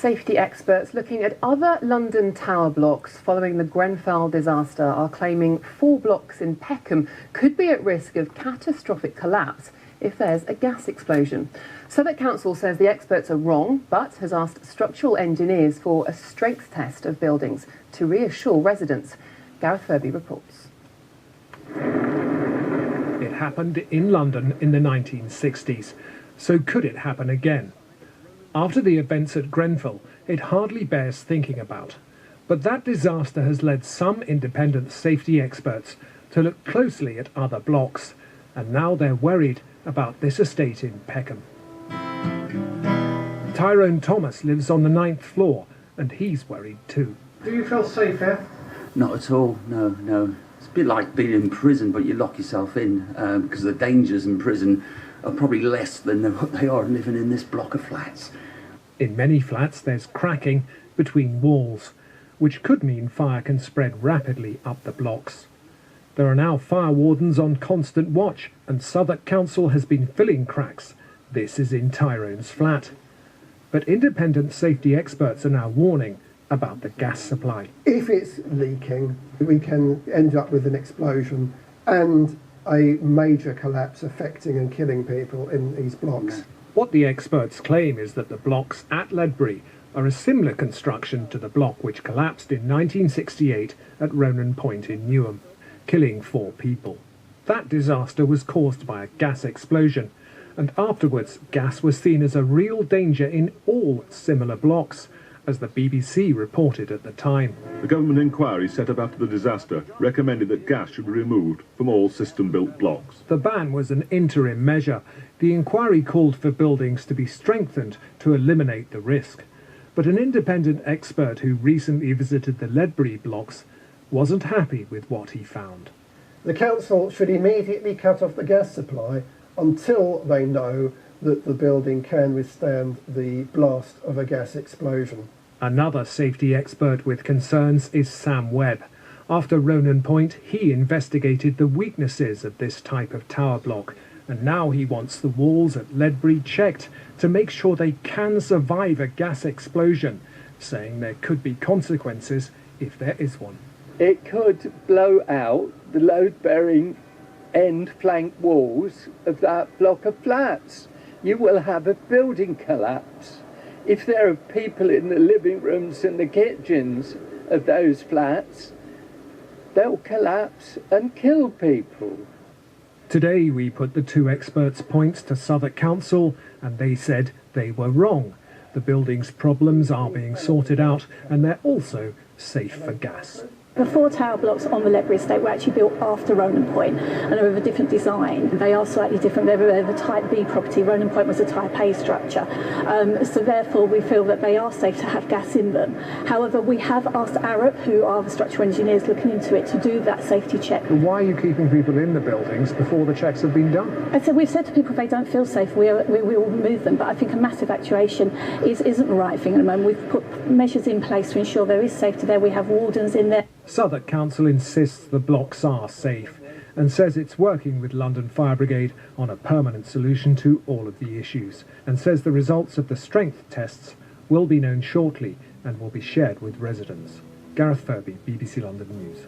Safety experts looking at other London tower blocks following the Grenfell disaster are claiming 4 blocks in Peckham could be at risk of catastrophic collapse if there's a gas explosion. Southwark Council says the experts are wrong, but has asked structural engineers for a strength test of buildings to reassure residents. Gareth Furby reports. It happened in London in the 1960s, so could it happen again? After the events at Grenfell, it hardly bears thinking about. But that disaster has led some independent safety experts to look closely at other blocks, and now they're worried about this estate in Peckham. Tyrone Thomas lives on the 9th floor, and he's worried too. Do you feel safe here? Not at all, no. It's a bit like being in prison, but you lock yourself in because the dangers in prison are probably less than what they are living in this block of flats. In many flats there's cracking between walls, which could mean fire can spread rapidly up the blocks. There are now fire wardens on constant watch, and Southwark Council has been filling cracks. This is in Tyrone's flat. But independent safety experts are now warning about the gas supply. If it's leaking, we can end up with an explosion and a major collapse affecting and killing people in these blocks. What the experts claim is that the blocks at Ledbury are a similar construction to the block which collapsed in 1968 at Ronan Point in Newham, killing 4 people. That disaster was caused by a gas explosion, and afterwards gas was seen as a real danger in all similar blocks, as the BBC reported at the time. The government inquiry set up after the disaster recommended that gas should be removed from all system-built blocks. The ban was an interim measure. The inquiry called for buildings to be strengthened to eliminate the risk. But an independent expert who recently visited the Ledbury blocks wasn't happy with what he found. The council should immediately cut off the gas supply until they know that the building can withstand the blast of a gas explosion. Another safety expert with concerns is Sam Webb. After Ronan Point, he investigated the weaknesses of this type of tower block, and now he wants the walls at Ledbury checked to make sure they can survive a gas explosion, saying there could be consequences if there is one. It could blow out the load-bearing end flank walls of that block of flats. You will have a building collapse. If there are people in the living rooms and the kitchens of those flats, they'll collapse and kill people. Today we put the 2 experts' points to Southwark Council, and they said they were wrong. The building's problems are being sorted out, and they're also safe for gas. The 4 tower blocks on the Ledbury estate were actually built after Ronan Point and are of a different design. They are slightly different. They're the Type B property. Ronan Point was a Type A structure. So therefore we feel that they are safe to have gas in them. However, we have asked Arup, who are the structural engineers looking into it, to do that safety check. Why are you keeping people in the buildings before the checks have been done? We've said to people if they don't feel safe, we will remove them. But I think a mass evacuation isn't the right thing at the moment. We've put measures in place to ensure there is safety there. We have wardens in there. Southwark Council insists the blocks are safe and says it's working with London Fire Brigade on a permanent solution to all of the issues, and says the results of the strength tests will be known shortly and will be shared with residents. Gareth Furby, BBC London News.